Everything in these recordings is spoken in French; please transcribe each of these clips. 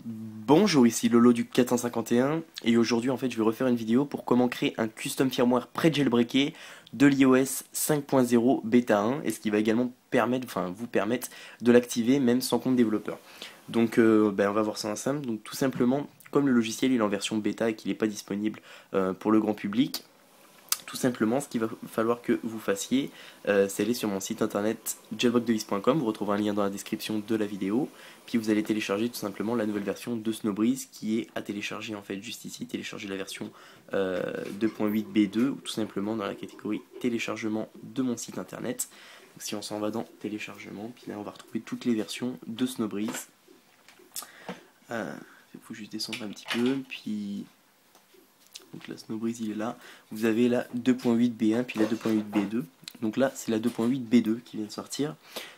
Bonjour, ici Lolo du 451 et aujourd'hui en fait je vais refaire une vidéo pour comment créer un custom firmware pré-jailbreaké de l'iOS 5.0 bêta 1 et ce qui va également vous permettre de l'activer même sans compte développeur. Donc on va voir ça ensemble. Donc tout simplement, comme le logiciel il est en version bêta et qu'il n'est pas disponible pour le grand public, tout simplement, ce qu'il va falloir que vous fassiez, c'est aller sur mon site internet jailbreakdevice.com, vous retrouverez un lien dans la description de la vidéo, puis vous allez télécharger tout simplement la nouvelle version de Snowbreeze qui est à télécharger en fait juste ici, télécharger la version 2.8b2 ou tout simplement dans la catégorie téléchargement de mon site internet. Donc, si on s'en va dans téléchargement, puis là on va retrouver toutes les versions de Snowbreeze. Il faut juste descendre un petit peu, puis donc la Snowbreeze il est là. Vous avez la 2.8b1 puis la 2.8b2. Donc là c'est la 2.8b2 qui vient de sortir,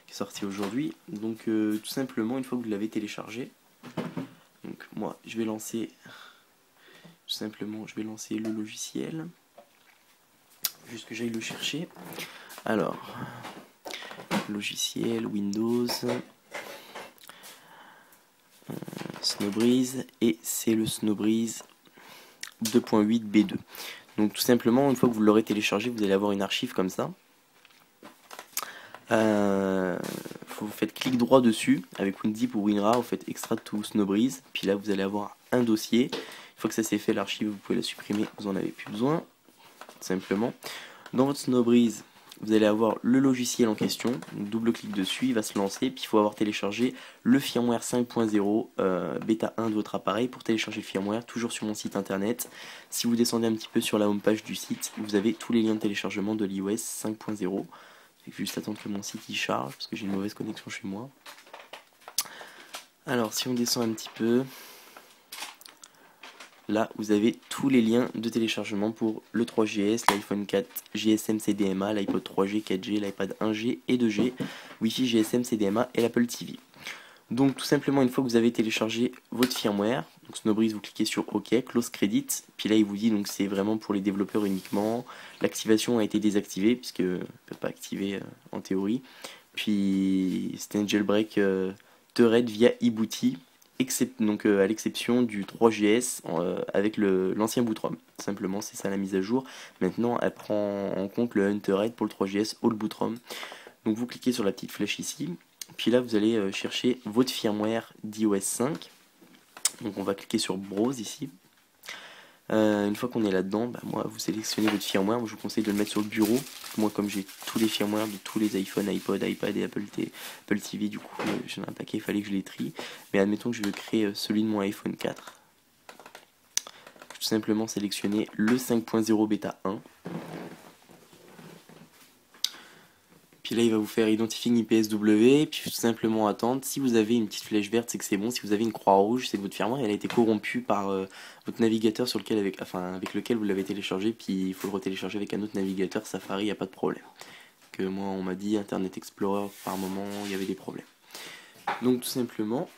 qui est sortie aujourd'hui. Donc tout simplement une fois que vous l'avez téléchargé, donc moi je vais lancer tout simplement le logiciel. Juste que j'aille le chercher. Alors logiciel Windows Snowbreeze et c'est le Snowbreeze 2.8b2. Donc tout simplement, une fois que vous l'aurez téléchargé, vous allez avoir une archive comme ça. Vous faites clic droit dessus avec WinZip ou WinRAR, vous faites Extract to Snowbreeze, puis là vous allez avoir un dossier. Une fois que ça c'est fait, l'archive vous pouvez la supprimer, vous en avez plus besoin. Tout simplement. Dans votre Snowbreeze, vous allez avoir le logiciel en question, donc double clic dessus, il va se lancer, puis il faut avoir téléchargé le firmware 5.0 bêta 1 de votre appareil. Pour télécharger le firmware, toujours sur mon site internet, si vous descendez un petit peu sur la home page du site, vous avez tous les liens de téléchargement de l'iOS 5.0. Il faut juste attendre que mon site y charge, parce que j'ai une mauvaise connexion chez moi. Alors si on descend un petit peu, là, vous avez tous les liens de téléchargement pour le 3GS, l'iPhone 4 GSM CDMA, l'iPod 3G, 4G, l'iPad 1G et 2G, Wi-Fi GSM CDMA et l'Apple TV. Donc tout simplement, une fois que vous avez téléchargé votre firmware, donc Snowbreeze, vous cliquez sur OK, Close Credit, puis là il vous dit donc c'est vraiment pour les développeurs uniquement. L'activation a été désactivée puisque ne peut pas activer en théorie. Puis c'était un jailbreak Thread via eBooty, donc à l'exception du 3GS avec l'ancien bootrom. Simplement, c'est ça la mise à jour. Maintenant, elle prend en compte le Hunterhead pour le 3GS All bootrom. Donc vous cliquez sur la petite flèche ici, puis là vous allez chercher votre firmware d'iOS 5. Donc on va cliquer sur Browse ici. Une fois qu'on est là-dedans, moi vous sélectionnez votre firmware. Moi, je vous conseille de le mettre sur le bureau. Moi, comme j'ai tous les firmwares de tous les iPhone, iPod, iPad et Apple TV, du coup j'en ai un paquet, il fallait que je les trie. Mais admettons que je veux créer celui de mon iPhone 4. Tout simplement sélectionner le 5.0 bêta 1. Puis là, il va vous faire Identifying IPSW, puis tout simplement attendre. Si vous avez une petite flèche verte, c'est que c'est bon. Si vous avez une croix rouge, c'est que votre firmware elle a été corrompue par votre navigateur avec lequel vous l'avez téléchargé. Puis il faut le retélécharger avec un autre navigateur. Safari, il n'y a pas de problème. Que moi, on m'a dit Internet Explorer, par moment, il y avait des problèmes. Donc tout simplement,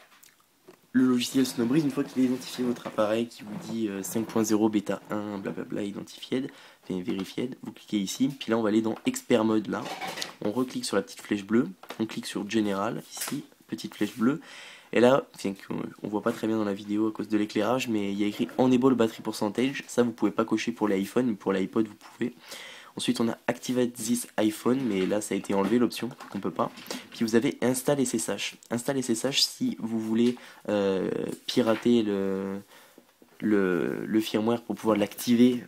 le logiciel Snowbreeze, une fois qu'il a identifié votre appareil, qui vous dit 5.0 bêta 1, blablabla, identified, vérified, vous cliquez ici, puis là on va aller dans Expert Mode là, on reclique sur la petite flèche bleue, on clique sur General, ici, petite flèche bleue, et là, on voit pas très bien dans la vidéo à cause de l'éclairage, mais il y a écrit Enable Battery Percentage, ça vous pouvez pas cocher pour l'iPhone, mais pour l'iPod vous pouvez. Ensuite, on a Activate this iPhone, mais là, ça a été enlevé l'option, on peut pas. Puis vous avez Install SSH. Install SSH si vous voulez pirater le firmware pour pouvoir l'activer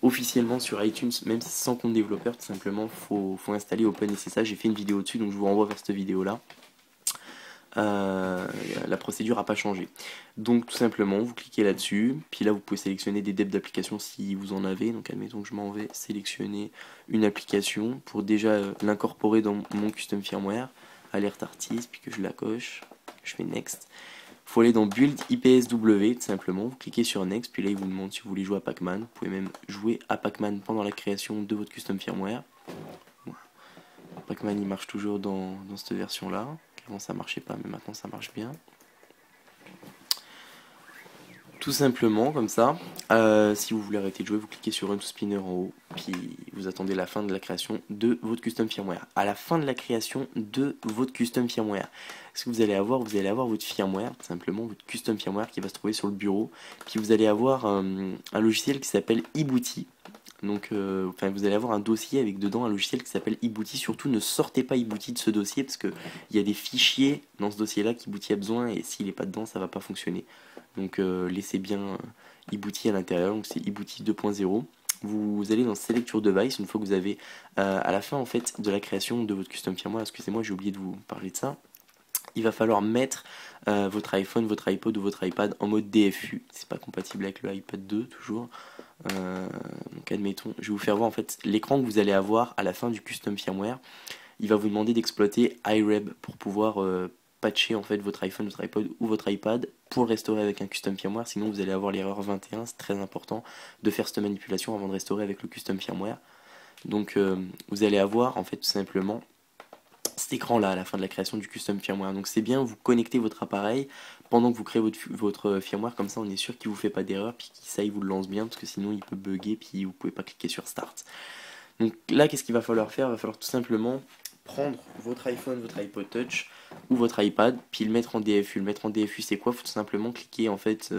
officiellement sur iTunes, même sans compte développeur. Tout simplement, faut installer OpenSSH. J'ai fait une vidéo dessus, donc je vous renvoie vers cette vidéo-là. La procédure n'a pas changé. Donc tout simplement, vous cliquez là-dessus, puis là vous pouvez sélectionner des depths d'application si vous en avez. Donc admettons que je m'en vais sélectionner une application pour déjà l'incorporer dans mon custom firmware, alerte artiste, puis que je la coche, je fais next. Il faut aller dans Build IPSW tout simplement, vous cliquez sur Next, puis là il vous demande si vous voulez jouer à Pac-Man. Vous pouvez même jouer à Pac-Man pendant la création de votre custom firmware. Voilà. Pac-Man il marche toujours dans cette version là. Avant ça marchait pas, mais maintenant ça marche bien. Tout simplement comme ça. Si vous voulez arrêter de jouer, vous cliquez sur Run to Spinner en haut, puis vous attendez la fin de la création de votre custom firmware. À la fin de la création de votre custom firmware, ce que vous allez avoir votre firmware, tout simplement votre custom firmware qui va se trouver sur le bureau. Puis vous allez avoir un logiciel qui s'appelle eBooty. Donc, vous allez avoir un dossier avec dedans un logiciel qui s'appelle eBooty. Surtout, ne sortez pas eBooty de ce dossier parce qu'il y a des fichiers dans ce dossier-là qu'eBooty a besoin et s'il n'est pas dedans, ça va pas fonctionner. Donc, laissez bien eBooty à l'intérieur. Donc, c'est eBooty 2.0. Vous allez dans Select Your Device une fois que vous avez à la fin en fait de la création de votre custom firmware. Excusez-moi, j'ai oublié de vous parler de ça. Il va falloir mettre votre iPhone, votre iPod ou votre iPad en mode DFU. C'est pas compatible avec le iPad 2 toujours. Donc admettons, je vais vous faire voir en fait l'écran que vous allez avoir à la fin du custom firmware. Il va vous demander d'exploiter iReb pour pouvoir patcher en fait votre iPhone, votre iPod ou votre iPad pour le restaurer avec un custom firmware. Sinon vous allez avoir l'erreur 21. C'est très important de faire cette manipulation avant de restaurer avec le custom firmware. Donc vous allez avoir en fait tout simplement cet écran là à la fin de la création du custom firmware. Donc c'est bien, vous connectez votre appareil pendant que vous créez votre firmware, comme ça on est sûr qu'il vous fait pas d'erreur, puis qu'il vous le lance bien, parce que sinon il peut bugger, puis vous pouvez pas cliquer sur start. Donc là qu'est-ce qu'il va falloir faire? Il va falloir tout simplement prendre votre iPhone, votre iPod Touch ou votre iPad, puis le mettre en DFU. Le mettre en DFU c'est quoi? Il faut tout simplement cliquer en fait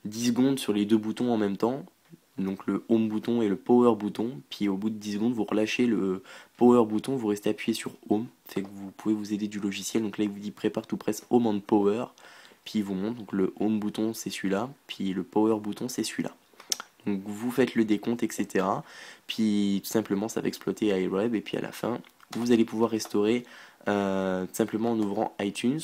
10 secondes sur les deux boutons en même temps. Donc le home bouton et le power bouton, puis au bout de 10 secondes vous relâchez le power bouton, vous restez appuyé sur home, fait que vous pouvez vous aider du logiciel. Donc là il vous dit prépare to press home and power, puis il vous montre, donc le home bouton c'est celui-là, puis le power bouton c'est celui-là. Donc vous faites le décompte, etc. Puis tout simplement ça va exploiter iReb, et puis à la fin vous allez pouvoir restaurer tout simplement en ouvrant iTunes.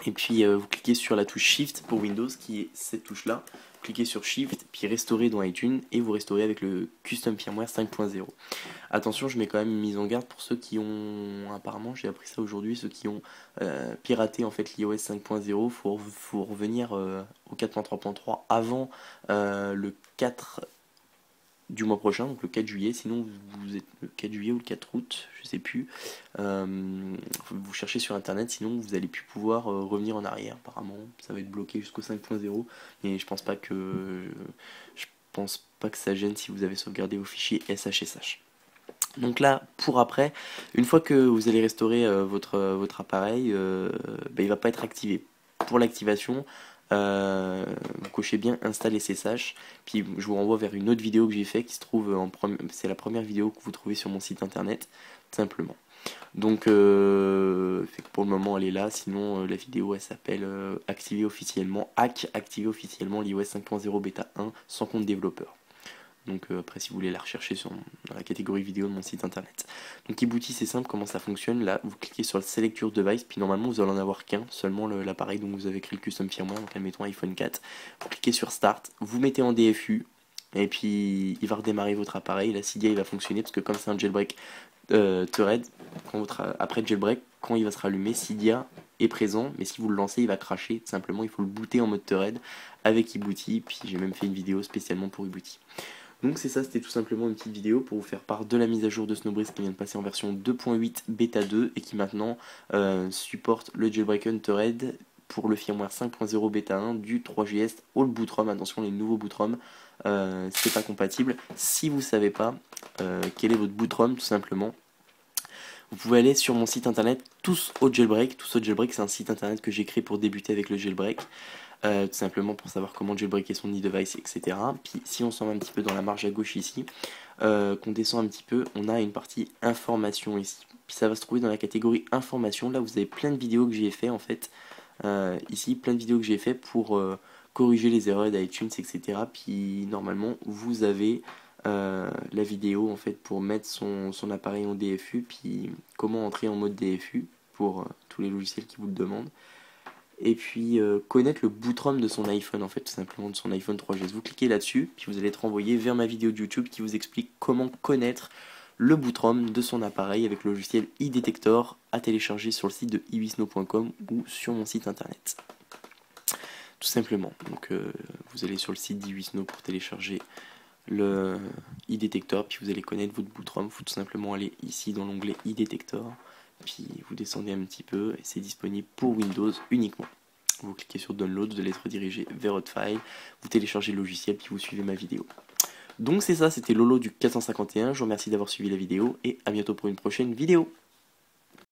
Et puis vous cliquez sur la touche Shift pour Windows, qui est cette touche là. Cliquez sur Shift, puis restaurer dans iTunes, et vous restaurez avec le Custom Firmware 5.0. Attention, je mets quand même une mise en garde pour ceux qui ont, apparemment j'ai appris ça aujourd'hui, ceux qui ont piraté en fait l'iOS 5.0, faut revenir au 4.3.3 avant le 4 du mois prochain, donc le 4 juillet, sinon vous êtes le 4 juillet ou le 4 août, je sais plus, vous cherchez sur internet, sinon vous allez plus pouvoir revenir en arrière, apparemment, ça va être bloqué jusqu'au 5.0, mais je pense pas que ça gêne si vous avez sauvegardé vos fichiers SHSH. Donc là, pour après, une fois que vous allez restaurer votre appareil, il va pas être activé. Pour l'activation, vous cochez bien install SSH, puis je vous renvoie vers une autre vidéo que j'ai fait qui se trouve c'est la première vidéo que vous trouvez sur mon site internet, tout simplement. Donc fait que pour le moment elle est là, sinon la vidéo elle s'appelle activer officiellement l'iOS 5.0 bêta 1 sans compte développeur. Donc après si vous voulez la rechercher dans la catégorie vidéo de mon site internet. Donc eBooty c'est simple comment ça fonctionne. Là vous cliquez sur le Select Your Device, puis normalement vous allez en avoir qu'un, seulement l'appareil dont vous avez créé le custom firmware, donc admettons iPhone 4. Vous cliquez sur Start, vous mettez en DFU, et puis il va redémarrer votre appareil. La CDI va fonctionner parce que comme c'est un jailbreak Thread, après jailbreak, quand il va se rallumer, Cydia est présent, mais si vous le lancez il va cracher. Tout simplement il faut le booter en mode Thread avec eBooty, puis j'ai même fait une vidéo spécialement pour eBooty. Donc c'est ça, c'était tout simplement une petite vidéo pour vous faire part de la mise à jour de Snowbreeze qui vient de passer en version 2.8 bêta 2 et qui maintenant supporte le jailbreak Thread pour le firmware 5.0 bêta 1 du 3GS All Bootrom. Attention, les nouveaux Bootrom, c'est pas compatible. Si vous savez pas quel est votre Bootrom, tout simplement, vous pouvez aller sur mon site internet Tous au Jailbreak. Tous au Jailbreak, c'est un site internet que j'ai créé pour débuter avec le jailbreak. Tout simplement pour savoir comment jailbreaker son e-device, etc. Puis si on s'en va un petit peu dans la marge à gauche ici, qu'on descend un petit peu, on a une partie information ici. Puis ça va se trouver dans la catégorie information. Là vous avez plein de vidéos que j'ai fait en fait. Ici plein de vidéos que j'ai fait pour corriger les erreurs d'iTunes, etc. Puis normalement vous avez la vidéo en fait pour mettre son appareil en DFU, puis comment entrer en mode DFU pour tous les logiciels qui vous le demandent. Et puis connaître le bootrom de son iPhone, en fait, tout simplement de son iPhone 3GS. Vous cliquez là-dessus, puis vous allez être renvoyé vers ma vidéo de YouTube qui vous explique comment connaître le bootrom de son appareil avec le logiciel iDetector à télécharger sur le site de ibisno.com ou sur mon site internet. Tout simplement. Donc vous allez sur le site d'Ibisno pour télécharger le iDetector, puis vous allez connaître votre bootrom. Il faut tout simplement aller ici dans l'onglet iDetector. Puis vous descendez un petit peu et c'est disponible pour Windows uniquement. Vous cliquez sur Download, vous allez être redirigé vers votre file, vous téléchargez le logiciel puis vous suivez ma vidéo. Donc c'est ça, c'était Lolo du 451, je vous remercie d'avoir suivi la vidéo et à bientôt pour une prochaine vidéo.